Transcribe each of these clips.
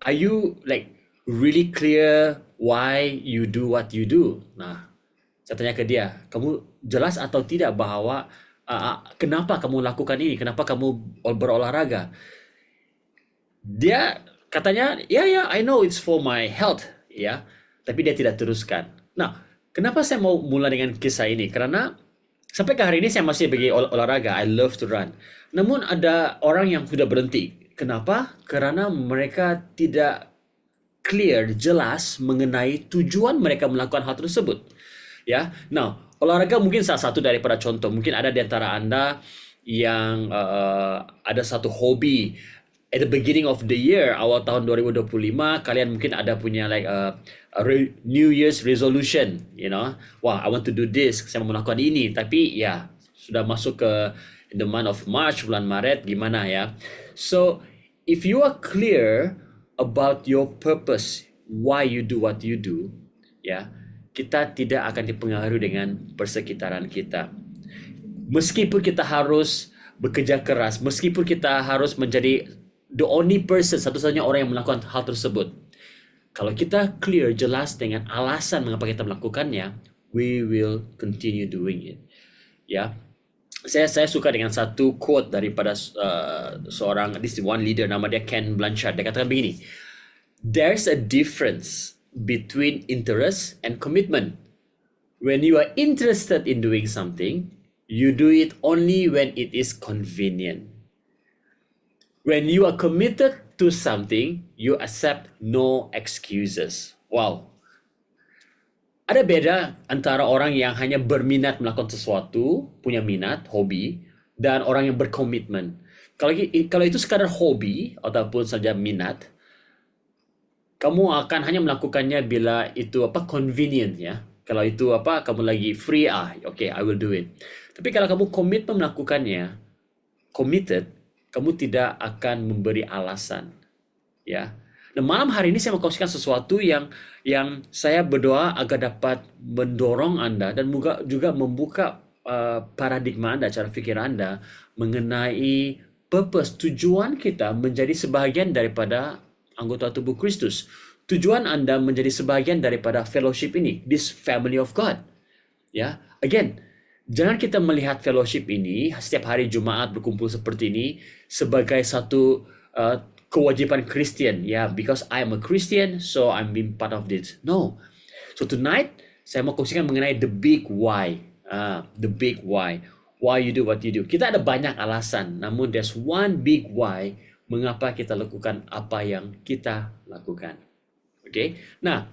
are you like really clear why you do what you do? Nah, saya tanya ke dia, kamu jelas atau tidak bahwa kenapa kamu lakukan ini? Kenapa kamu berolahraga? Dia katanya, ya ya, I know it's for my health, ya. Tapi dia tidak teruskan. Nah, kenapa saya mau mulai dengan kisah ini? Karena sampai ke hari ini saya masih pergi olahraga. I love to run. Namun ada orang yang sudah berhenti. Kenapa? Karena mereka tidak clear, jelas mengenai tujuan mereka melakukan hal tersebut. Ya, nah olahraga mungkin salah satu daripada contoh. Mungkin ada di antara anda yang ada satu hobi at the beginning of the year, awal tahun 2025, kalian mungkin ada punya like New Year's resolution, you know, wah I want to do this, saya mau melakukan ini, tapi ya sudah masuk ke in the month of March, bulan Maret, gimana ya? So if you are clear about your purpose, why you do what you do, ya, kita tidak akan dipengaruhi dengan persekitaran kita. Meskipun kita harus bekerja keras, meskipun kita harus menjadi the only person, satu-satunya orang yang melakukan hal tersebut. Kalau kita clear, jelas dengan alasan mengapa kita melakukannya, we will continue doing it. Ya, saya suka dengan satu quote daripada seorang, this one leader, nama dia Ken Blanchard. Dia katakan begini, there's a difference between interest and commitment. When you are interested in doing something, you do it only when it is convenient. When you are committed to something, you accept no excuses. Wow. Ada beda antara orang yang hanya berminat melakukan sesuatu, punya minat, hobi, dan orang yang berkomitmen. Kalau itu sekadar hobi ataupun saja minat, kamu akan hanya melakukannya bila itu convenient ya. Kalau itu kamu lagi free, okay, I will do it. Tapi kalau kamu komitmen melakukannya, committed, kamu tidak akan memberi alasan, ya. Nah, malam hari ini saya mau kongsikan sesuatu yang saya berdoa agar dapat mendorong Anda dan juga membuka paradigma Anda, cara fikir Anda mengenai purpose, tujuan kita menjadi sebahagian daripada anggota tubuh Kristus. Tujuan Anda menjadi sebahagian daripada fellowship ini, this family of God. Ya, again, jangan kita melihat fellowship ini setiap hari Jumat berkumpul seperti ini sebagai satu kewajiban Kristen. Ya, because I am a Christian, so I'm being part of this. No. So tonight, saya mau kongsikan mengenai the big why. The big why. Why you do what you do. Kita ada banyak alasan, namun there's one big why mengapa kita lakukan apa yang kita lakukan. Okay? Nah,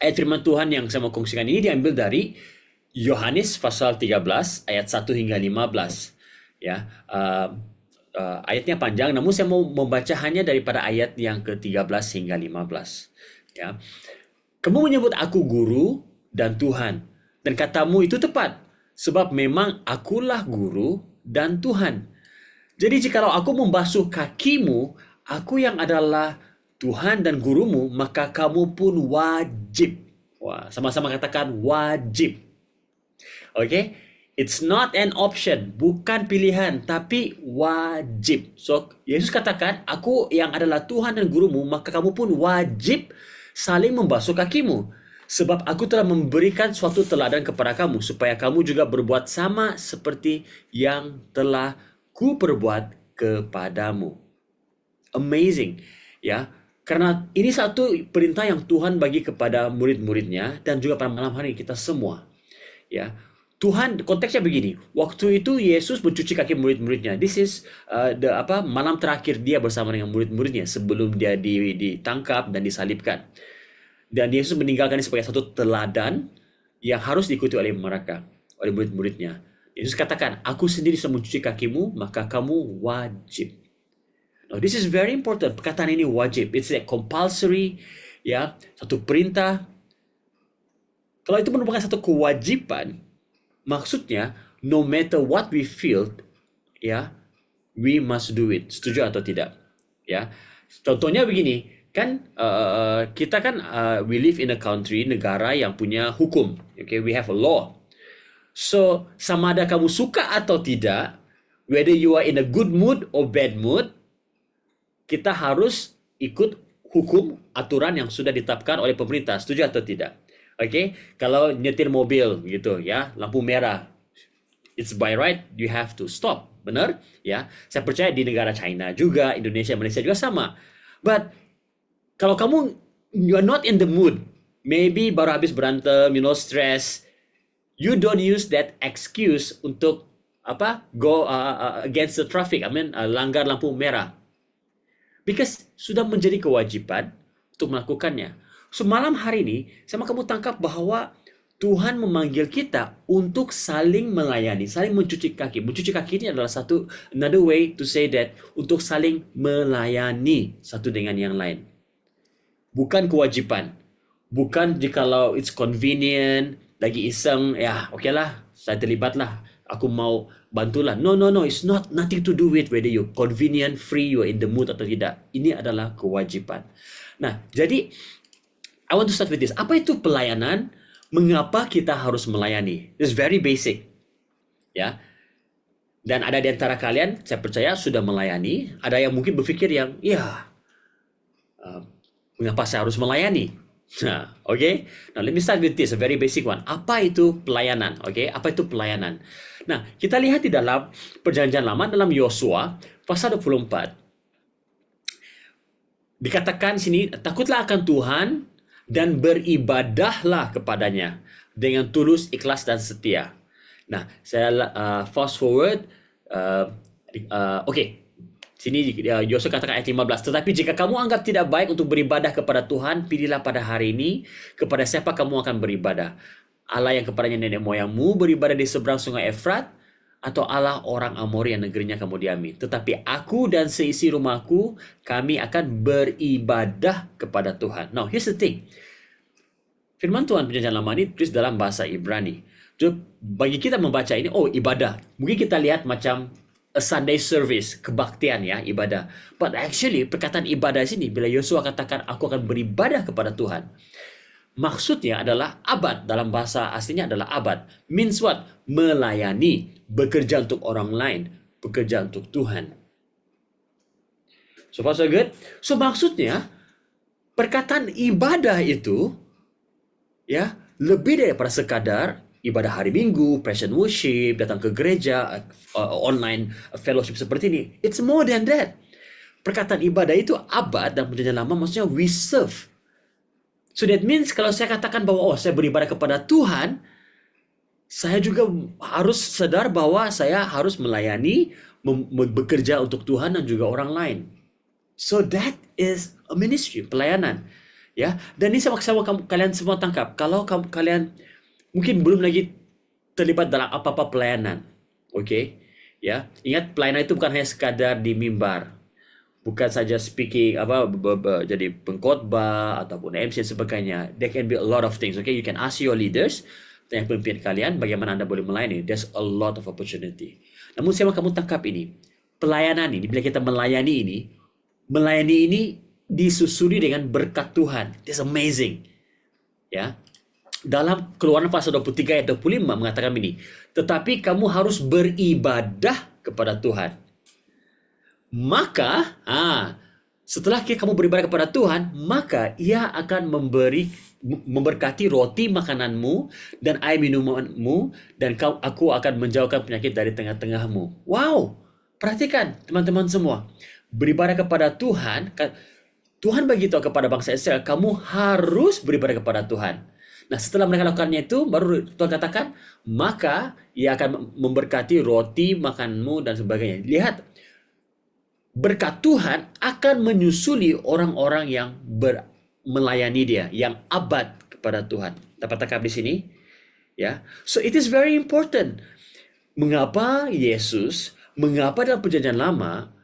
ayat firman Tuhan yang saya mau kongsikan ini diambil dari Yohanes pasal 13 ayat 1 hingga 15. Ya, ayatnya panjang, namun saya mau membaca hanya daripada ayat yang ke-13 hingga 15. Ya. Kamu menyebut aku guru dan Tuhan, dan katamu itu tepat, sebab memang akulah guru dan Tuhan. Jadi jikalau aku membasuh kakimu, aku yang adalah Tuhan dan gurumu, maka kamu pun wajib. Wah, sama-sama katakan wajib. Okay, it's not an option, bukan pilihan, tapi wajib. So, Yesus katakan, aku yang adalah Tuhan dan gurumu, maka kamu pun wajib saling membasuh kakimu. Sebab aku telah memberikan suatu teladan kepada kamu, supaya kamu juga berbuat sama seperti yang telah ku perbuat kepadamu. Amazing, ya. Karena ini satu perintah yang Tuhan bagi kepada murid-muridnya dan juga pada malam hari kita semua. Ya. Tuhan, konteksnya begini, waktu itu Yesus mencuci kaki murid-muridnya. This is malam terakhir dia bersama dengan murid-muridnya sebelum dia ditangkap dan disalibkan. Dan Yesus meninggalkan ini sebagai satu teladan yang harus diikuti oleh mereka, oleh murid-muridnya. Yesus katakan, aku sendiri sudah mencuci kakimu, maka kamu wajib. Now, this is very important. Perkataan ini wajib. It's a compulsory, ya, satu perintah. Kalau itu merupakan satu kewajiban, maksudnya, no matter what we feel, ya, we must do it. Setuju atau tidak? Ya, contohnya begini, kan kita kan we live in a country, negara yang punya hukum. Okay, we have a law. So, sama ada kamu suka atau tidak, whether you are in a good mood or bad mood, kita harus ikut hukum, aturan yang sudah ditetapkan oleh pemerintah. Setuju atau tidak? Okay, kalau nyetir mobil gitu ya, lampu merah, it's by right you have to stop. Benar? Ya, saya percaya di negara China juga, Indonesia, Malaysia juga sama. But kalau kamu you are not in the mood, maybe baru habis berantem, stress, you don't use that excuse untuk go against the traffic. Langgar lampu merah. Because sudah menjadi kewajiban untuk melakukannya. So malam hari ini, sama kamu tangkap bahwa Tuhan memanggil kita untuk saling melayani, saling mencuci kaki. Mencuci kaki ini adalah another way to say that, untuk saling melayani satu dengan yang lain. Bukan kewajiban. Bukan jikalau it's convenient, lagi iseng, ya okay lah, saya terlibat lah. Aku mau bantulah. No, it's nothing to do with whether you convenient, free, you are in the mood atau tidak. Ini adalah kewajiban. Nah, jadi I want to start with this. Apa itu pelayanan? Mengapa kita harus melayani? It's very basic. Ya. Dan ada di antara kalian, saya percaya sudah melayani. Ada yang mungkin berfikir yang, mengapa saya harus melayani? Nah, okay. Now let me start with this, a very basic one. Apa itu pelayanan? Okay, apa itu pelayanan? Nah, kita lihat di dalam Perjanjian Lama, dalam Yosua pasal 24. Dikatakan sini, takutlah akan Tuhan dan beribadahlah kepadanya dengan tulus, ikhlas dan setia. Nah, saya fast forward. Okay. Sini Yosua katakan ayat 15. Tetapi jika kamu anggap tidak baik untuk beribadah kepada Tuhan, pilihlah pada hari ini kepada siapa kamu akan beribadah. Allah yang kepadanya nenek moyangmu beribadah di seberang sungai Efrat, atau Allah orang Amori yang negerinya kamu diami. Tetapi aku dan seisi rumahku, kami akan beribadah kepada Tuhan. Now, here's the thing. Firman Tuhan Perjanjian Lama ini tulis dalam bahasa Ibrani. Jadi, bagi kita membaca ini, ibadah. Mungkin kita lihat macam a Sunday service, kebaktian ya, ibadah. But actually, perkataan ibadah sini, bila Yosua katakan, aku akan beribadah kepada Tuhan, maksudnya adalah abad. Dalam bahasa aslinya adalah abad. Means what? Melayani, bekerja untuk orang lain, bekerja untuk Tuhan. So far so good? So maksudnya, perkataan ibadah itu, ya, lebih daripada sekadar ibadah hari Minggu, praise and worship, datang ke gereja, online fellowship seperti ini. It's more than that. Perkataan ibadah itu abad dan Perjanjian Lama maksudnya we serve. So that means kalau saya katakan bahwa saya beribadah kepada Tuhan, saya juga harus sadar bahwa saya harus melayani, bekerja untuk Tuhan dan juga orang lain. So that is a ministry, pelayanan. Ya, dan ini sama-sama kalian semua tangkap. Kalau kalian mungkin belum lagi terlibat dalam apa-apa pelayanan. Okay? Ya, ingat pelayanan itu bukan hanya sekadar di mimbar. Bukan saja speaking jadi pengkhotbah ataupun MC dan sebagainya. There can be a lot of things. Okay, you can ask your leaders dan pemimpin kalian bagaimana Anda boleh melayani. There's a lot of opportunity. Namun siapa kamu tangkap ini? Pelayanan ini, bila kita melayani ini disusuli dengan berkat Tuhan. It's amazing. Ya. Dalam Keluaran pasal 23 ayat 25 mengatakan ini, tetapi kamu harus beribadah kepada Tuhan. Maka, setelah kamu beribadah kepada Tuhan, maka Ia akan memberkati roti makananmu dan air minumanmu, dan aku akan menjauhkan penyakit dari tengah-tengahmu. Wow, perhatikan teman-teman semua. Beribadah kepada Tuhan, Tuhan beritahu kepada bangsa Israel, kamu harus beribadah kepada Tuhan. Nah, setelah mereka lakukannya itu, baru Tuhan katakan, maka Ia akan memberkati roti makanmu dan sebagainya. Lihat, berkat Tuhan akan menyusuli orang-orang yang melayani Dia, yang abad kepada Tuhan. Dapat tangkap di sini? Ya. So it is very important. Mengapa dalam Perjanjian Lama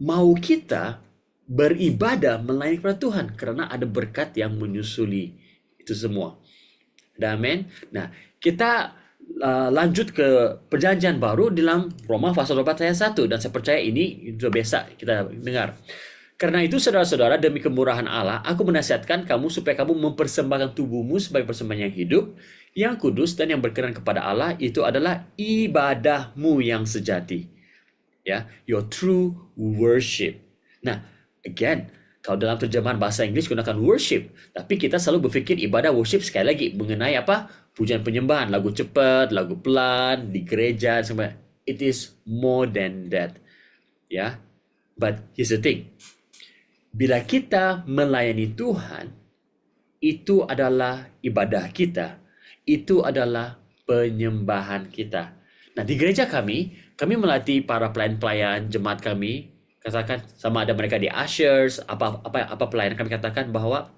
mau kita beribadah melayani kepada Tuhan? Karena ada berkat yang menyusuli itu semua. Amen. Nah, kita lanjut ke Perjanjian Baru dalam Roma pasal 4 ayat 1, dan saya percaya ini sudah biasa kita dengar. Karena itu saudara-saudara, demi kemurahan Allah, aku menasihatkan kamu supaya kamu mempersembahkan tubuhmu sebagai persembahan yang hidup, yang kudus dan yang berkenan kepada Allah. Itu adalah ibadahmu yang sejati. Ya, your true worship. Nah, again, Kalau dalam terjemahan bahasa Inggeris gunakan worship, tapi kita selalu berfikir ibadah worship sekali lagi mengenai apa? Pujian penyembahan, lagu cepat, lagu pelan di gereja semua. It is more than that. Ya. But here's the thing. Bila kita melayani Tuhan, itu adalah ibadah kita. Itu adalah penyembahan kita. Nah, di gereja kami melatih para pelayan-pelayan jemaat kami, katakan sama ada mereka di ushers, apa pelayanan kami katakan bahwa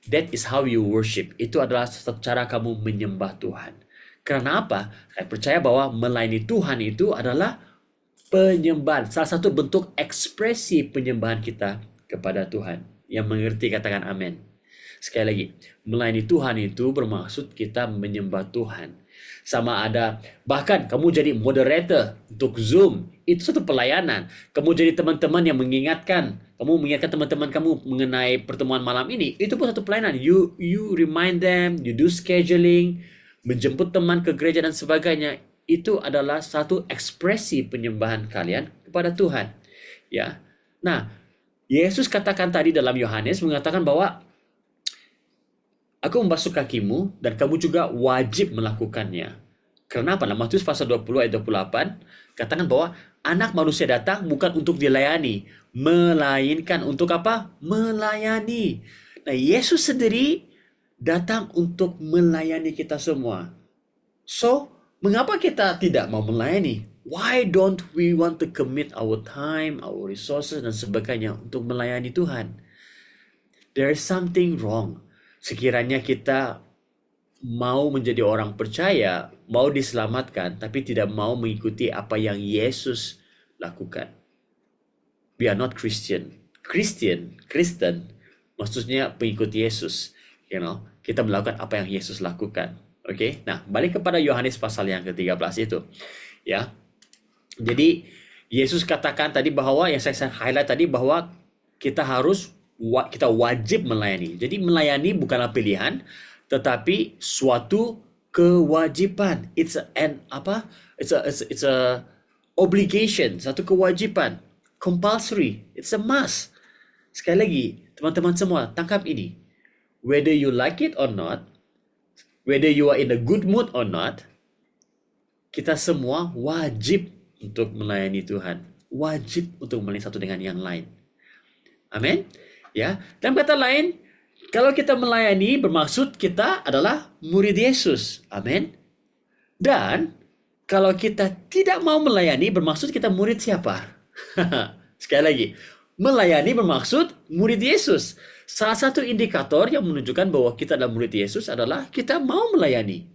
that is how you worship. Itu adalah satu cara kamu menyembah Tuhan. Karena apa? Saya percaya bahwa melayani Tuhan itu adalah penyembahan. Salah satu bentuk ekspresi penyembahan kita kepada Tuhan. Yang mengerti katakan amin. Sekali lagi, melayani Tuhan itu bermaksud kita menyembah Tuhan. Sama ada, bahkan kamu jadi moderator untuk Zoom, itu satu pelayanan. Kamu jadi teman-teman yang mengingatkan teman-teman kamu mengenai pertemuan malam ini, itu pun satu pelayanan. You remind them, you do scheduling, menjemput teman ke gereja dan sebagainya. Itu adalah satu ekspresi penyembahan kalian kepada Tuhan. Ya. Nah, Yesus katakan tadi dalam Yohanes mengatakan bahwa aku membasuh kakimu dan kamu juga wajib melakukannya. Kenapa? Dalam Matius pasal 20 ayat 28 katakan bahwa anak manusia datang bukan untuk dilayani, melainkan untuk apa? Melayani. Nah, Yesus sendiri datang untuk melayani kita semua. So, mengapa kita tidak mau melayani? Why don't we want to commit our time, our resources dan sebagainya untuk melayani Tuhan? There is something wrong. Sekiranya kita mau menjadi orang percaya, mau diselamatkan, tapi tidak mau mengikuti apa yang Yesus lakukan. We are not Christian. Kristen, maksudnya pengikut Yesus. Kita melakukan apa yang Yesus lakukan. Okay? Nah, balik kepada Yohanes pasal yang ke-13 itu. Ya. Jadi, Yesus katakan tadi bahwa, yang saya highlight tadi bahwa kita wajib melayani. Jadi melayani bukanlah pilihan, tetapi suatu kewajiban. It's a obligation, satu kewajiban, compulsory. It's a must. Sekali lagi, teman-teman semua, tangkap ini. Whether you like it or not, whether you are in a good mood or not, kita semua wajib untuk melayani Tuhan. Wajib untuk melayani satu dengan yang lain. Amin. Ya, dalam kata lain, kalau kita melayani bermaksud kita adalah murid Yesus. Amin. Dan kalau kita tidak mau melayani bermaksud kita murid siapa? Sekali lagi, melayani bermaksud murid Yesus. Salah satu indikator yang menunjukkan bahwa kita adalah murid Yesus adalah kita mau melayani.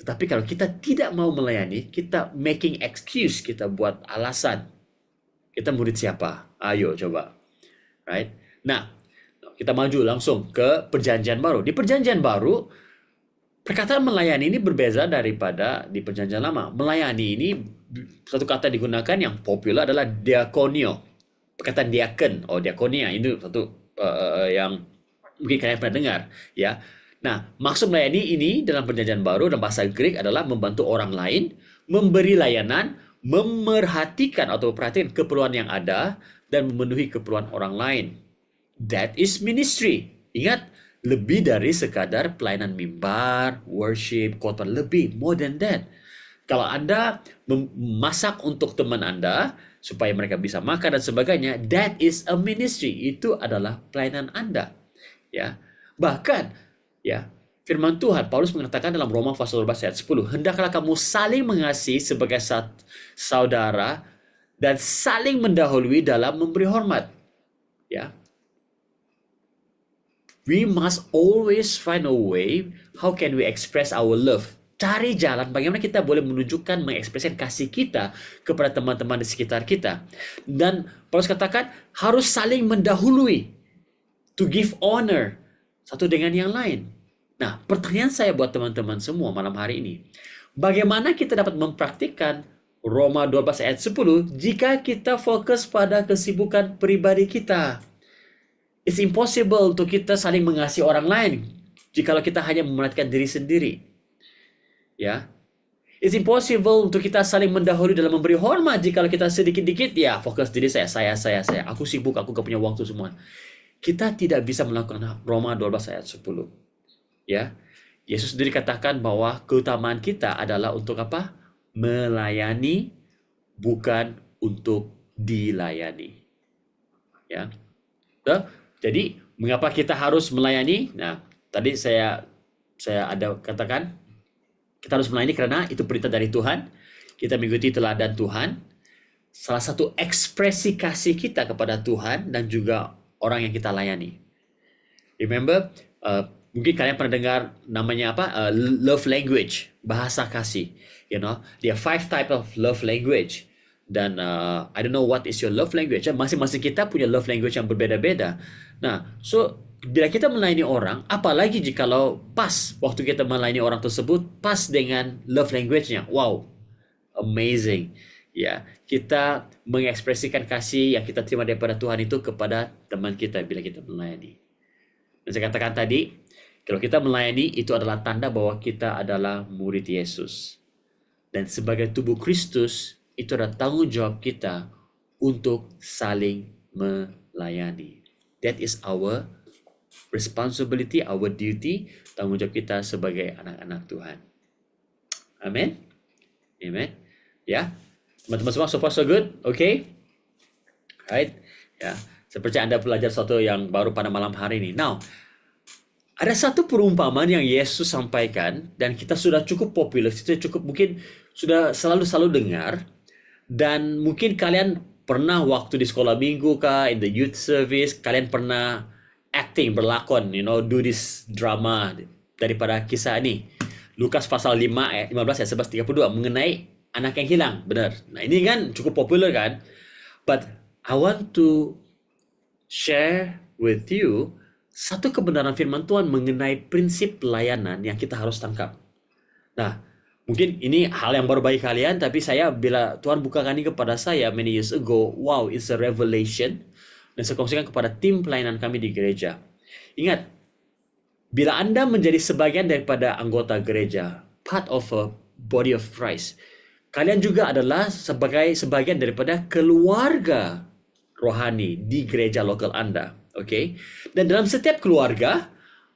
Tetapi kalau kita tidak mau melayani, kita making excuse, kita buat alasan. Kita murid siapa? Ayo coba. Right? Nah, kita maju langsung ke Perjanjian Baru. Di Perjanjian Baru, perkataan melayani ini berbeda daripada di Perjanjian Lama. Melayani ini, satu kata digunakan yang populer adalah diakonio. Perkataan diakon, diakonia, itu satu yang mungkin kalian pernah dengar. Ya. Nah, maksud melayani ini dalam Perjanjian Baru dan bahasa Greek adalah membantu orang lain, memberi layanan, memerhatikan atau perhatikan keperluan yang ada, dan memenuhi keperluan orang lain. That is ministry. Ingat, lebih dari sekadar pelayanan mimbar, worship, khotbah, lebih, more than that. Kalau Anda memasak untuk teman Anda, supaya mereka bisa makan dan sebagainya, that is a ministry. Itu adalah pelayanan Anda. Ya. Bahkan, ya, firman Tuhan, Paulus mengatakan dalam Roma pasal 12 ayat 10, hendaklah kamu saling mengasihi sebagai saudara, dan saling mendahului dalam memberi hormat. Ya. We must always find a way how can we express our love. Cari jalan bagaimana kita boleh menunjukkan, mengekspresikan kasih kita kepada teman-teman di sekitar kita. Dan Paulus katakan harus saling mendahului. To give honor satu dengan yang lain. Nah, pertanyaan saya buat teman-teman semua malam hari ini. Bagaimana kita dapat mempraktikkan Roma 12 ayat 10 jika kita fokus pada kesibukan pribadi kita? It's impossible untuk kita saling mengasihi orang lain jika kita hanya memperhatikan diri sendiri. Ya. It's impossible untuk kita saling mendahului dalam memberi hormat jika kita sedikit-dikit ya fokus diri saya. Aku sibuk, aku gak punya waktu semua. kita tidak bisa melakukan Roma 12 ayat 10. Ya, Yesus sendiri katakan bahwa keutamaan kita adalah untuk apa? Melayani, bukan untuk dilayani. Ya, jadi mengapa kita harus melayani? Nah, tadi saya ada katakan kita harus melayani karena itu perintah dari Tuhan. Kita mengikuti teladan Tuhan. Salah satu ekspresi kasih kita kepada Tuhan dan juga orang yang kita layani. Remember, mungkin kalian pernah dengar namanya apa? Love language, bahasa kasih. You know, there are 5 type of love language. Dan I don't know what is your love language. Masing-masing kita punya love language yang berbeda-beda. Nah, so bila kita melayani orang, apalagi jikalau pas waktu kita melayani orang tersebut pas dengan love language-nya. Wow, amazing. Ya, kita mengekspresikan kasih yang kita terima daripada Tuhan itu kepada teman kita bila kita melayani. Dan saya katakan tadi, kalau kita melayani itu adalah tanda bahwa kita adalah murid Yesus. Dan sebagai tubuh Kristus, itu adalah tanggung jawab kita untuk saling melayani. That is our responsibility, our duty, tanggung jawab kita sebagai anak-anak Tuhan. Amin. Amen. Ya. Teman-teman semua, so far so good? Okay? Right? Ya. Saya percaya Anda belajar sesuatu yang baru pada malam hari ini. Now, ada satu perumpamaan yang Yesus sampaikan dan kita sudah cukup populer, kita cukup mungkin sudah selalu dengar, dan mungkin kalian pernah waktu di sekolah minggu kah, in the youth service, kalian pernah acting, berlakon, do this drama daripada kisah ini. Lukas pasal 5 ayat 15 ayat 11 32 mengenai anak yang hilang, benar. Nah, ini kan cukup populer kan? But I want to share with you satu kebenaran firman Tuhan mengenai prinsip pelayanan yang kita harus tangkap. Nah, mungkin ini hal yang baru bagi kalian, tapi bila Tuhan bukakan ini kepada saya many years ago, wow, it's a revelation. Dan saya kongsikan kepada tim pelayanan kami di gereja. Ingat, bila Anda menjadi sebagian daripada anggota gereja, part of a body of Christ, kalian juga adalah sebagian daripada keluarga rohani di gereja lokal Anda. Okay? Dan dalam setiap keluarga,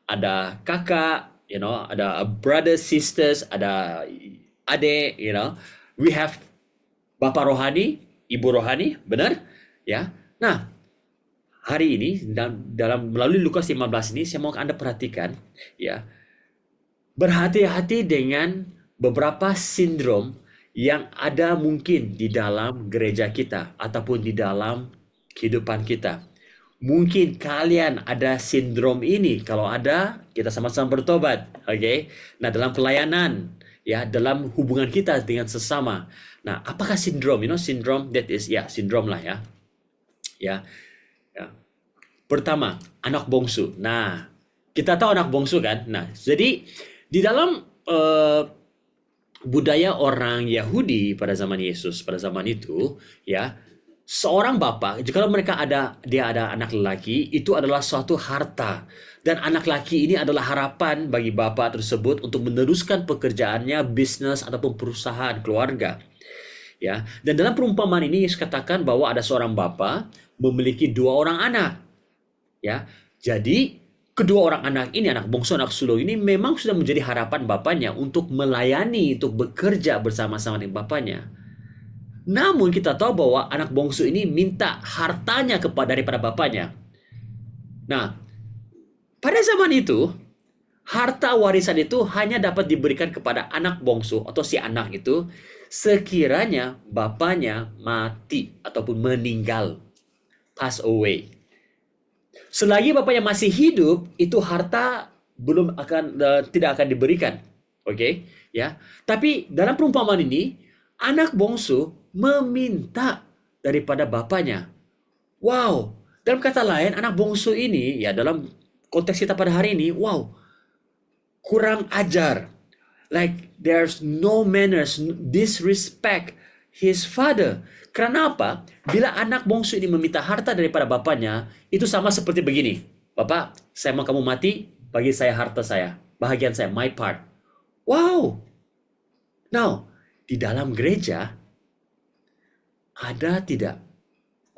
ada kakak, ada brothers, sisters, ada adik, we have bapak rohani, ibu rohani, benar? Ya. Nah, hari ini melalui Lukas 15 ini saya mau Anda perhatikan, ya. Berhati-hati dengan beberapa sindrom yang ada mungkin di dalam gereja kita ataupun di dalam kehidupan kita. Mungkin kalian ada sindrom ini. Kalau ada, kita sama-sama bertobat. Okay? Nah, dalam pelayanan, ya, dalam hubungan kita dengan sesama. Nah, apakah sindrom? Sindrom that is, sindrom lah ya. Ya. Pertama, anak bongsu. Nah, kita tahu anak bongsu kan? Nah, jadi di dalam budaya orang Yahudi pada zaman Yesus, pada zaman itu, ya, seorang bapak, jika dia ada anak lelaki, itu adalah suatu harta. Dan anak lelaki ini adalah harapan bagi bapak tersebut untuk meneruskan pekerjaannya, bisnis ataupun perusahaan keluarga. Ya, dan dalam perumpamaan ini Yesus katakan bahwa ada seorang bapak memiliki 2 orang anak. Ya, jadi kedua orang anak ini, anak bungsu, anak sulung ini memang sudah menjadi harapan bapaknya untuk melayani, untuk bekerja bersama-sama dengan bapaknya. Namun kita tahu bahwa anak bungsu ini minta hartanya daripada bapaknya. Nah, pada zaman itu, harta warisan itu hanya dapat diberikan kepada anak bungsu atau si anak itu sekiranya bapaknya mati ataupun meninggal, pass away. Selagi bapaknya masih hidup, itu harta tidak akan diberikan. Oke, ya. Tapi dalam perumpamaan ini, anak bungsu meminta daripada bapaknya. Wow, dalam kata lain, anak bungsu ini, ya, dalam konteks kita pada hari ini, wow, kurang ajar. Like there's no manners, disrespect his father. Karena apa? Bila anak bungsu ini meminta harta daripada bapaknya, itu sama seperti begini. Bapak, saya mau kamu mati, bagi saya harta saya, bahagian saya, my part. Wow. Now, di dalam gereja, ada tidak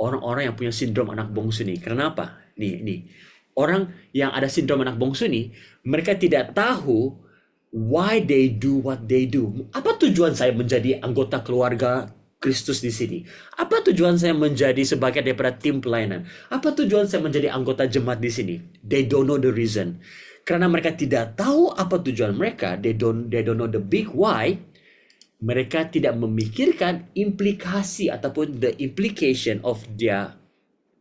orang-orang yang punya sindrom anak bongsu nih. Kenapa? Nih. Orang yang ada sindrom anak bongsu nih, mereka tidak tahu why they do what they do. Apa tujuan saya menjadi anggota keluarga Kristus di sini? Apa tujuan saya menjadi sebagian daripada tim pelayanan? Apa tujuan saya menjadi anggota jemaat di sini? They don't know the reason. Karena mereka tidak tahu apa tujuan mereka, they don't know the big why. Mereka tidak memikirkan implikasi ataupun the implication of their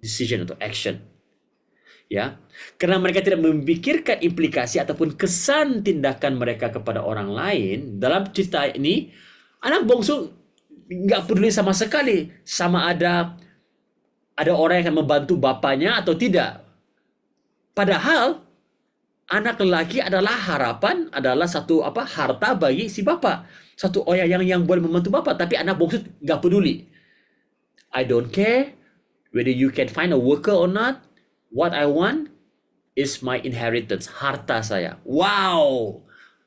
decision atau action. Ya, karena mereka tidak memikirkan implikasi ataupun kesan tindakan mereka kepada orang lain. Dalam cerita ini, anak bongsu nggak peduli sama sekali sama ada orang yang akan membantu bapaknya atau tidak. Padahal anak lelaki adalah harapan, adalah satu harta bagi si bapak, satu orang yang boleh membantu bapak. Tapi anak bongsu nggak peduli. I don't care whether you can find a worker or not. What I want is my inheritance, harta saya. Wow!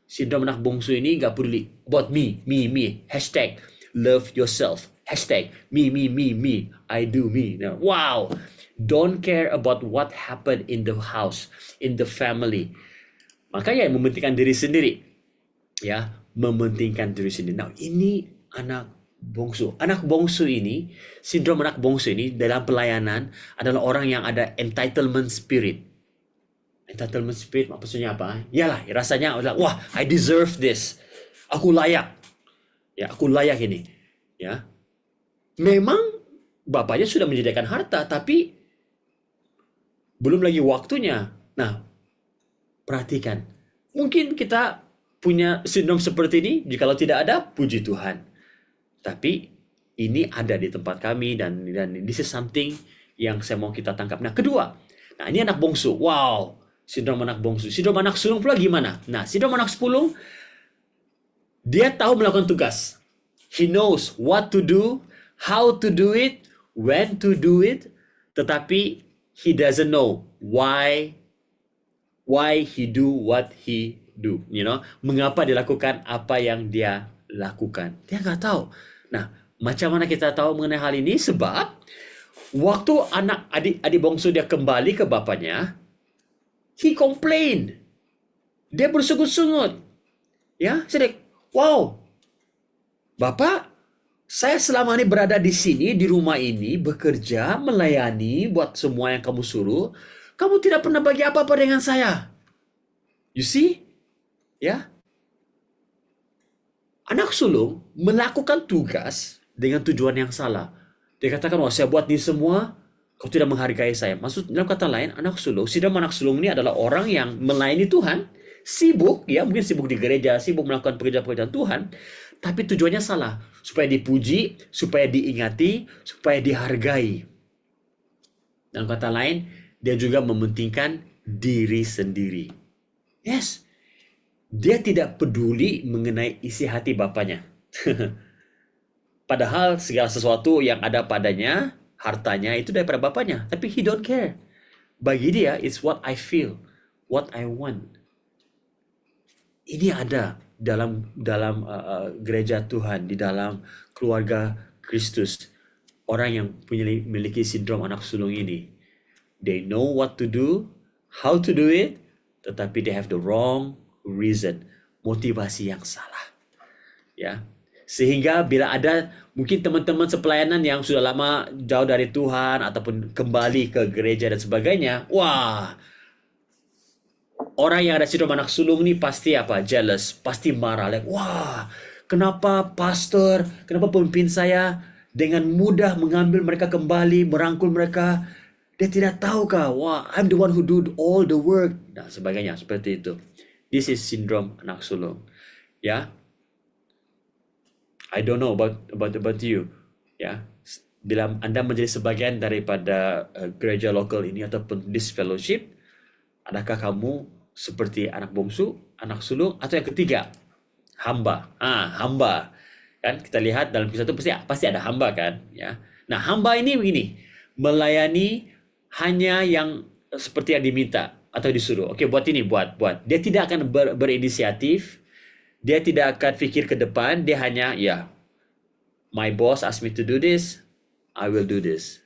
Sindrom anak bongsu ini gak peduli. About me. Hashtag love yourself. Hashtag me. I do me. Wow! Don't care about what happened in the house, in the family. Makanya mementingkan diri sendiri. Ya, mementingkan diri sendiri. Nah, ini anak bongsu. Anak bongsu ini, sindrom anak bongsu ini dalam pelayanan adalah orang yang ada entitlement spirit. Entitlement spirit maksudnya apa? Yalah, rasanya wah, I deserve this. Aku layak. Ya, aku layak ini. Ya. Memang bapaknya sudah menyediakan harta, tapi belum lagi waktunya. Nah, perhatikan. Mungkin kita punya sindrom seperti ini, jikalau tidak ada, puji Tuhan. Tapi ini ada di tempat kami dan this is something yang saya mau kita tangkap. Nah, kedua. Nah, ini anak bongsu. Wow, sindrom anak bongsu. Sindrom anak sulung pula gimana? Nah, sindrom anak sulung, dia tahu melakukan tugas. He knows what to do, how to do it, when to do it, tetapi he doesn't know why he do what he do. Mengapa dia lakukan apa yang dia lakukan. Dia nggak tahu. Nah, macam mana kita tahu mengenai hal ini? Sebab waktu adik bongsu dia kembali ke bapaknya, he complained. Dia bersungut-sungut. Ya, sedek. Wow, Bapak, saya selama ini berada di sini, di rumah ini, bekerja, melayani, buat semua yang kamu suruh. Kamu tidak pernah bagi apa-apa dengan saya. You see? Ya. Anak sulung melakukan tugas dengan tujuan yang salah. Dia katakan, saya buat ini semua, kau tidak menghargai saya. Maksud, dalam kata lain, sindrom anak sulung ini adalah orang yang melayani Tuhan, sibuk, ya mungkin sibuk di gereja, sibuk melakukan pekerjaan-pekerjaan Tuhan, tapi tujuannya salah. Supaya dipuji, supaya diingati, supaya dihargai. Dalam kata lain, dia juga mementingkan diri sendiri. Yes. Dia tidak peduli mengenai isi hati bapaknya. Padahal segala sesuatu yang ada padanya, hartanya itu daripada bapaknya. Tapi he don't care. Bagi dia, it's what I feel, what I want. Ini ada dalam gereja Tuhan, di dalam keluarga Kristus. Orang yang memiliki sindrom anak sulung ini. They know what to do, how to do it, tetapi they have the wrong reason, motivasi yang salah. Ya. Sehingga bila ada mungkin teman-teman sepelayanan yang sudah lama jauh dari Tuhan ataupun kembali ke gereja dan sebagainya, wah, orang yang ada sindrom anak sulung nih pasti jealous, pasti marah, wah, kenapa pastor, kenapa pemimpin saya dengan mudah mengambil mereka kembali, merangkul mereka, dia tidak tahukah, wah, I'm the one who do all the work, dan sebagainya, seperti itu. This is syndrome anak sulung. Ya. I don't know about you. Ya. Bila Anda menjadi sebagian daripada gereja lokal ini ataupun this fellowship, adakah kamu seperti anak bongsu, anak sulung, atau yang ketiga, hamba? Hamba. Kan kita lihat dalam kisah itu pasti ada hamba kan, ya. Nah, hamba ini begini, melayani hanya yang seperti yang diminta atau disuruh. Oke, buat ini, buat. Dia tidak akan berinisiatif. Dia tidak akan pikir ke depan. Dia hanya, my boss asked me to do this, I will do this.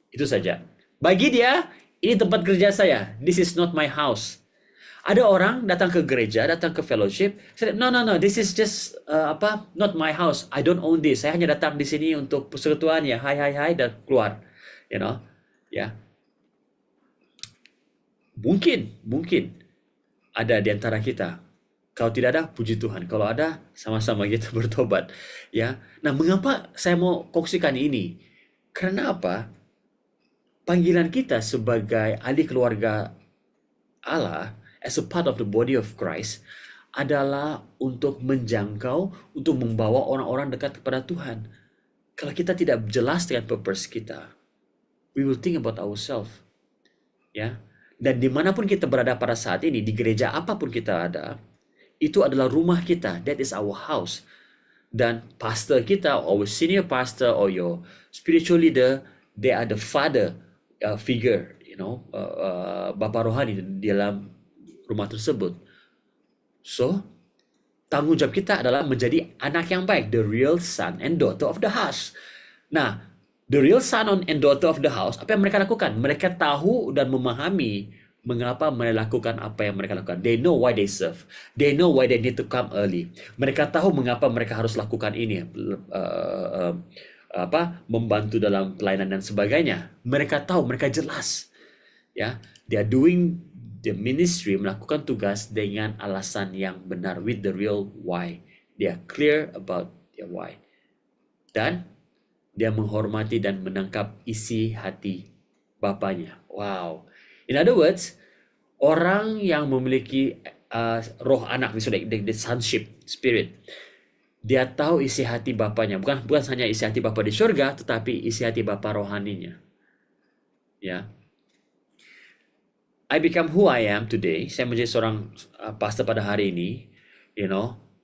Itu saja. Bagi dia, ini tempat kerja saya. This is not my house. Ada orang datang ke gereja, datang ke fellowship, saya, no, no, no, this is just not my house. I don't own this. Saya hanya datang di sini untuk persekutuan ya, hai, dan keluar. You know, ya. Mungkin ada di antara kita. Kalau tidak ada, puji Tuhan. Kalau ada, sama-sama kita bertobat. Ya. Nah, mengapa saya mau kongsikan ini? Karena apa? Panggilan kita sebagai ahli keluarga Allah, as a part of the body of Christ, adalah untuk menjangkau, untuk membawa orang-orang dekat kepada Tuhan. Kalau kita tidak jelas dengan purpose kita, we will think about ourselves. Ya. Dan dimanapun kita berada pada saat ini, di gereja apapun kita ada, itu adalah rumah kita. That is our house. Dan pastor kita, our senior pastor or your spiritual leader, they are the father figure, bapa rohani di dalam rumah tersebut. So, tanggung jawab kita adalah menjadi anak yang baik, the real son and daughter of the house. Nah, the real son and daughter of the house, apa yang mereka lakukan? Mereka tahu dan memahami mengapa mereka lakukan apa yang mereka lakukan. They know why they serve. They know why they need to come early. Mereka tahu mengapa mereka harus lakukan ini, membantu dalam pelayanan dan sebagainya. Mereka tahu, mereka jelas. Ya, they are doing the ministry, melakukan tugas dengan alasan yang benar, with the real why. They are clear about their why. Dan dia menghormati dan menangkap isi hati Bapanya. Wow. In other words, orang yang memiliki roh anak, the sonship spirit, dia tahu isi hati Bapanya. Bukan hanya isi hati Bapa di surga, tetapi isi hati Bapa rohaninya. Ya. I become who I am today. Saya menjadi seorang pastor pada hari ini.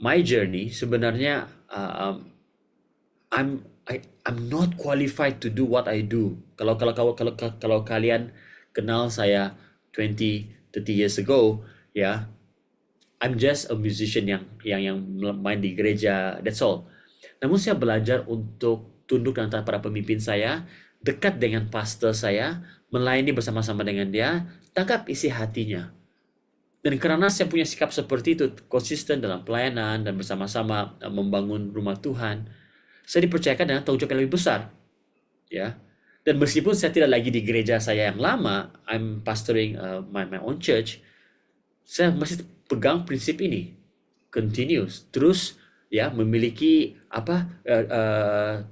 My journey sebenarnya I'm not qualified to do what I do. Kalau kalian kenal saya 20-30 years ago, ya, I'm just a musician yang main di gereja. That's all. Namun saya belajar untuk tunduk antara para pemimpin saya, dekat dengan pastor saya, melayani bersama-sama dengan dia, tangkap isi hatinya. Dan karena saya punya sikap seperti itu, konsisten dalam pelayanan dan bersama-sama membangun rumah Tuhan, saya dipercayakan dengan tanggung jawab yang lebih besar. Ya. Dan meskipun saya tidak lagi di gereja saya yang lama, I'm pastoring my own church, saya masih pegang prinsip ini. Continuous, terus ya, memiliki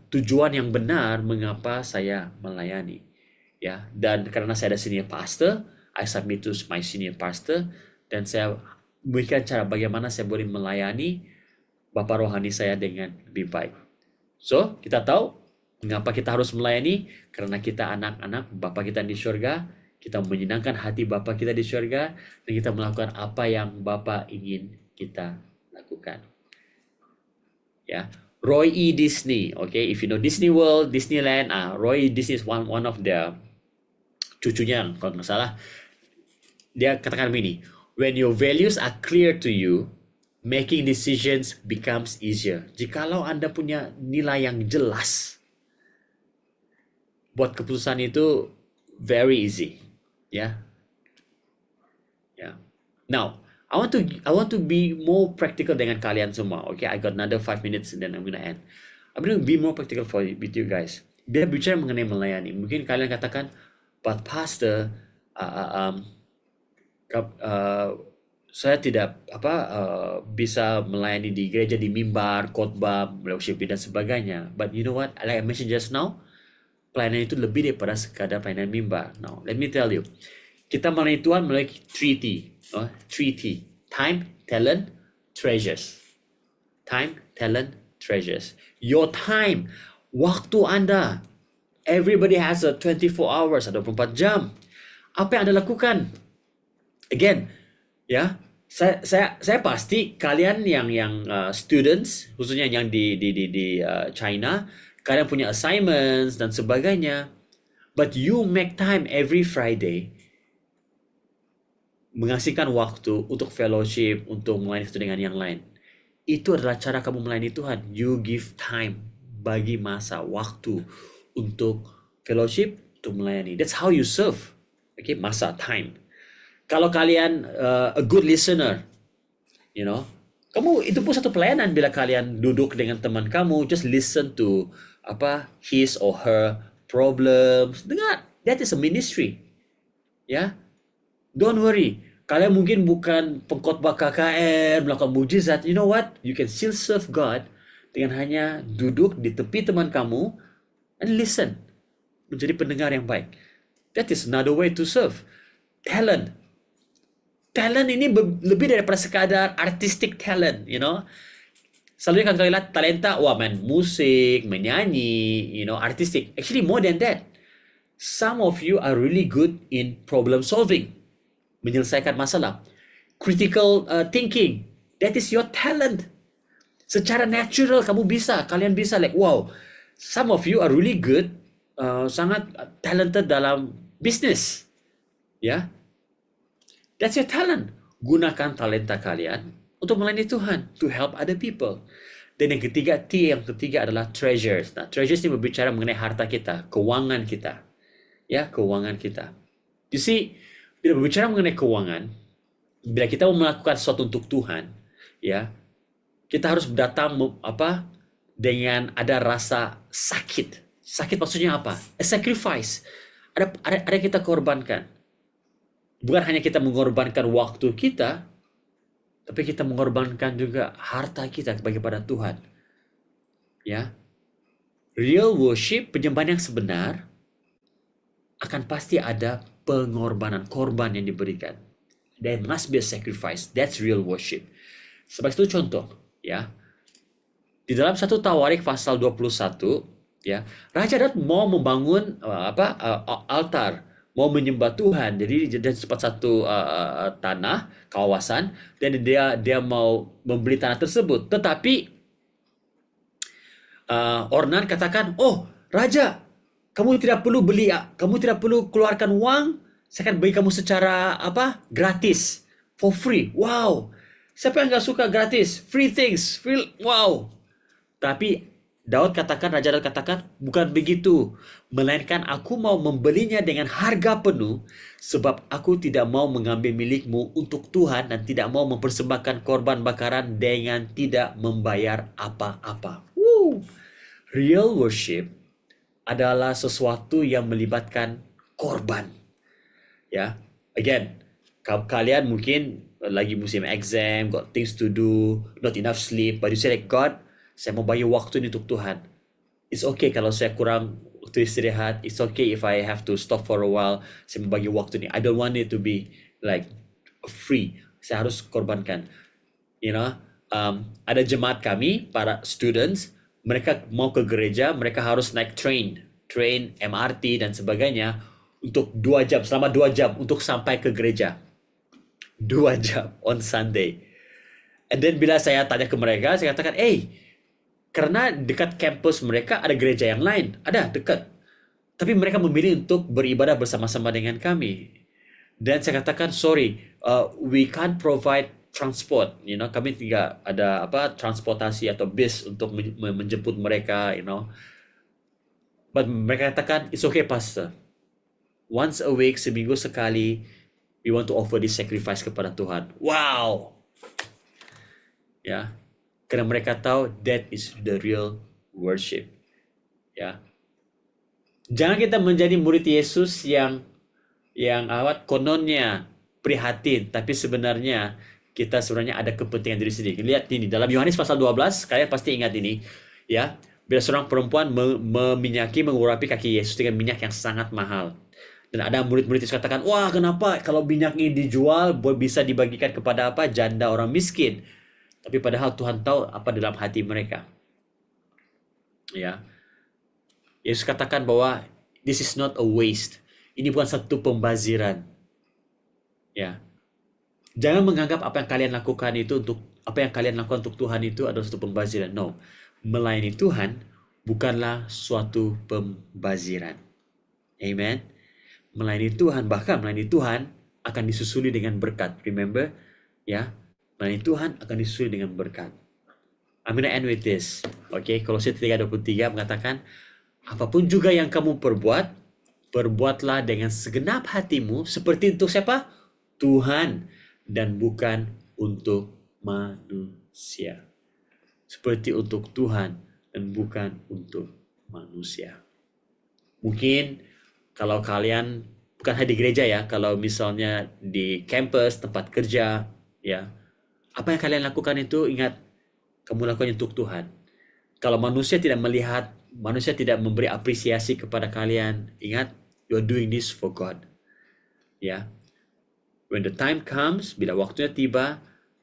tujuan yang benar mengapa saya melayani. Ya, dan karena saya ada senior pastor, I submit to my senior pastor, dan saya memberikan cara bagaimana saya boleh melayani Bapa rohani saya dengan lebih baik. So, kita tahu mengapa kita harus melayani, karena kita anak-anak Bapa kita di surga, kita menyenangkan hati Bapa kita di surga, dan kita melakukan apa yang Bapa ingin kita lakukan. Ya, Roy E. Disney, okay, if you know Disney World, Disneyland, Roy E. Disney is one of the cucunya, kalau nggak salah, dia katakan begini, when your values are clear to you, making decisions becomes easier. Jikalau Anda punya nilai yang jelas, buat keputusan itu very easy. Ya. Yeah. Now, I want to be more practical dengan kalian semua. Okay, I got another 5 minutes and then I'm gonna end. I'm gonna be more practical with you guys. Dia bicara mengenai melayani. Mungkin kalian katakan, but pastor, saya tidak bisa melayani di gereja, di mimbar, khotbah, worship dan sebagainya. But you know what? Like I mentioned just now, pelayanan itu lebih daripada sekadar pelayanan mimbar. Now, let me tell you, kita melayani Tuhan melalui 3T. 3T. Time, talent, treasures. Time, talent, treasures. Your time, waktu Anda. Everybody has a 24 hours, 24 jam. Apa yang Anda lakukan? Again, ya, saya pasti kalian yang students, khususnya yang di China, kalian punya assignments dan sebagainya. But you make time every Friday, mengasihkan waktu untuk fellowship, untuk melayani satu dengan yang lain. Itu adalah cara kamu melayani Tuhan. You give time, bagi masa, waktu untuk fellowship, untuk melayani. That's how you serve. Okay, masa, time. Kalau kalian a good listener, you know, kamu itu pun satu pelayanan bila kalian duduk dengan teman kamu, just listen to his or her problems. Dengar, that is a ministry. Ya, don't worry. Kalian mungkin bukan pengkhotbah KKR, melakukan mujizat. You know what? You can still serve God dengan hanya duduk di tepi teman kamu and listen. Menjadi pendengar yang baik. That is another way to serve. Talent. Talent ini lebih daripada sekadar artistic talent, you know. Selalunya kalau lihat talenta, wah main musik, menyanyi, you know, artistic. Actually more than that. Some of you are really good in problem solving. Menyelesaikan masalah. Critical thinking. That is your talent. Secara natural kamu bisa, kalian bisa like wow. Some of you are really good, sangat talented dalam business. Ya. That's your talent. Gunakan talenta kalian untuk melayani Tuhan, to help other people. Dan yang ketiga, yang ketiga adalah treasures. Nah, treasures ini berbicara mengenai harta kita, keuangan kita. Ya, keuangan kita. You see, bila berbicara mengenai keuangan, bila kita mau melakukan sesuatu untuk Tuhan, ya, kita harus datang dengan ada rasa sakit. Sakit maksudnya apa? A sacrifice. Ada yang kita korbankan. Bukan hanya kita mengorbankan waktu kita, tapi kita mengorbankan juga harta kita kepada Tuhan. Ya. Real worship, penyembahan yang sebenar, akan pasti ada pengorbanan, korban yang diberikan. There must be a sacrifice. That's real worship. Sebagai itu contoh, ya. Di dalam 1 Tawarik pasal 21, ya, Raja Daud mau membangun altar, mau menyembah Tuhan. Jadi dia sempat satu tanah, kawasan, dan dia mau membeli tanah tersebut. Tetapi Ornan katakan, "Oh, Raja, kamu tidak perlu beli, kamu tidak perlu keluarkan uang. Saya akan bagi kamu secara gratis, for free." Wow, siapa yang nggak suka gratis, free things, free, wow. Tapi Raja Daud katakan, bukan begitu. Melainkan aku mau membelinya dengan harga penuh, sebab aku tidak mau mengambil milikmu untuk Tuhan dan tidak mau mempersembahkan korban bakaran dengan tidak membayar apa-apa. Real worship adalah sesuatu yang melibatkan korban. Ya, again, kalian mungkin lagi musim exam, got things to do, not enough sleep, but you say like, God, saya mau bagi waktu ini untuk Tuhan. It's okay kalau saya kurang waktu istirahat. It's okay if I have to stop for a while. Saya mau bagi waktu ini. I don't want it to be like free. Saya harus korbankan. You know, ada jemaat kami, para students, mereka mau ke gereja, mereka harus naik train, MRT dan sebagainya untuk 2 jam, selama 2 jam untuk sampai ke gereja. 2 jam on Sunday. And then bila saya tanya ke mereka, saya katakan, karena dekat kampus mereka ada gereja yang lain. Ada, dekat. Tapi mereka memilih untuk beribadah bersama-sama dengan kami. Dan saya katakan, sorry, we can't provide transport. You know, kami tidak ada transportasi atau bis untuk menjemput mereka, you know. But mereka katakan, it's okay, Pastor. Once a week, seminggu sekali, we want to offer this sacrifice kepada Tuhan. Wow! Ya. Karena mereka tahu that is the real worship. Ya. Jangan kita menjadi murid Yesus yang kononnya prihatin, tapi sebenarnya kita sebenarnya ada kepentingan diri sendiri. Lihat ini dalam Yohanes pasal 12, kalian pasti ingat ini, ya. Bila seorang perempuan mengurapi kaki Yesus dengan minyak yang sangat mahal. Dan ada murid-murid Yesus katakan, "Wah, kenapa kalau minyak ini dijual bisa dibagikan kepada janda orang miskin?" Tapi padahal Tuhan tahu apa dalam hati mereka. Ya. Yesus katakan bahwa this is not a waste. Ini bukan satu pembaziran. Ya. Jangan menganggap apa yang kalian lakukan untuk Tuhan itu adalah satu pembaziran. No. Melayani Tuhan bukanlah suatu pembaziran. Amen. Melayani Tuhan, bahkan melayani Tuhan akan disusuli dengan berkat. Remember? Ya. Melayani Tuhan akan disusuli dengan berkat. I'm gonna end with this. Okay, Kolose 3:23 mengatakan, apapun juga yang kamu perbuat, Berbuatlah dengan segenap hatimu seperti untuk siapa? Tuhan dan bukan untuk manusia. Seperti untuk Tuhan dan bukan untuk manusia. Mungkin kalau kalian bukan hanya di gereja ya, kalau misalnya di kampus, tempat kerja, ya, apa yang kalian lakukan itu ingat kamu lakukan untuk Tuhan. Kalau manusia tidak melihat, manusia tidak memberi apresiasi kepada kalian, ingat you are doing this for God. Ya. When the time comes, bila waktunya tiba,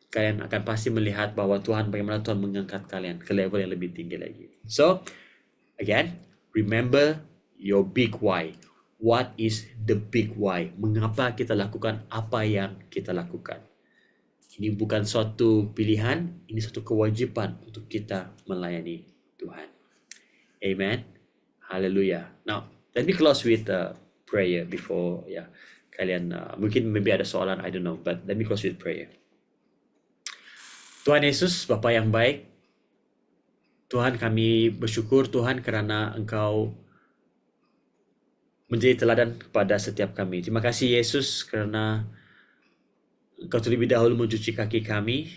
kalian akan pasti melihat bahwa bagaimana Tuhan mengangkat kalian ke level yang lebih tinggi lagi. So, again, remember your big why. What is the big why? Mengapa kita lakukan apa yang kita lakukan? Ini bukan suatu pilihan, ini suatu kewajiban untuk kita melayani Tuhan. Amen. Hallelujah. Now, let me close with prayer before kalian mungkin maybe ada soalan, I don't know, but let me close with prayer. Tuhan Yesus, Bapa yang baik, Tuhan kami bersyukur Tuhan karena Engkau menjadi teladan kepada setiap kami. Terima kasih Yesus karena Engkau terlebih dahulu mencuci kaki kami.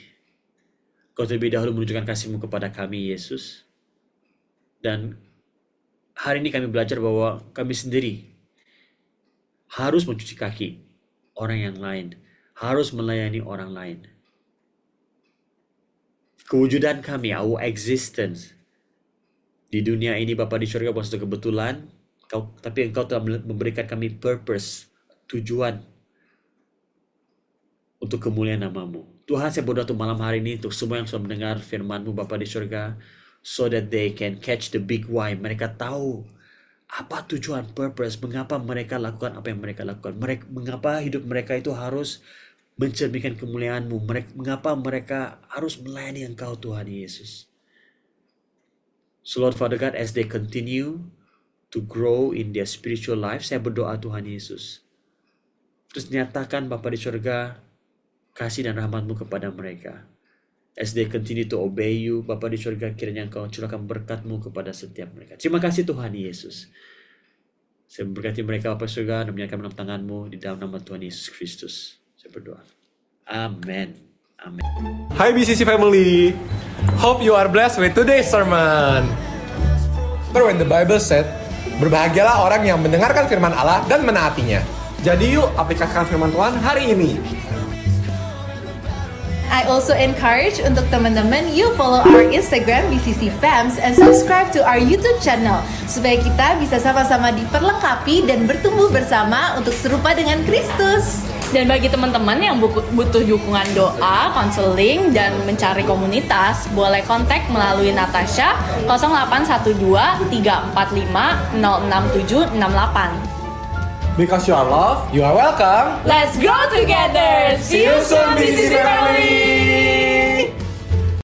Engkau terlebih dahulu menunjukkan kasih-Mu kepada kami Yesus. Dan hari ini kami belajar bahwa kami sendiri harus mencuci kaki orang yang lain. Harus melayani orang lain. Kewujudan kami, our existence di dunia ini Bapa di surga bukan suatu kebetulan, tapi Engkau telah memberikan kami purpose, tujuan untuk kemuliaan nama-Mu. Tuhan, saya berdoa untuk malam hari ini untuk semua yang sudah mendengar firman-Mu Bapa di surga, so that they can catch the big why. Mereka tahu apa tujuan, purpose, mengapa mereka lakukan apa yang mereka lakukan. Mengapa hidup mereka itu harus mencerminkan kemuliaan-Mu. Mengapa mereka harus melayani Engkau Tuhan Yesus. So Lord Father God, as they continue to grow in their spiritual life, saya berdoa Tuhan Yesus, terus nyatakan Bapa di surga kasih dan rahmat-Mu kepada mereka. As they continue to obey You, Bapa di surga, kiranya Engkau curahkan berkat-Mu kepada setiap mereka. Terima kasih Tuhan Yesus. Saya memberkati mereka Bapa di surga dan menyerahkan dalam tangan-Mu di dalam nama Tuhan Yesus Kristus. Saya berdoa. Amen. Amen. Hi BCC family. Hope you are blessed with today's sermon. But when the Bible said, berbahagialah orang yang mendengarkan firman Allah dan menaatinya. Jadi yuk aplikasikan firman Tuhan hari ini. I also encourage untuk teman-teman you follow our Instagram BCC Fams and subscribe to our YouTube channel supaya kita bisa sama-sama diperlengkapi dan bertumbuh bersama untuk serupa dengan Kristus. Dan bagi teman-teman yang butuh dukungan doa, konseling, dan mencari komunitas, boleh kontak melalui Natasha 0812 345 06768. Because you are loved, you are welcome. Let's grow together. See you soon, BCC family.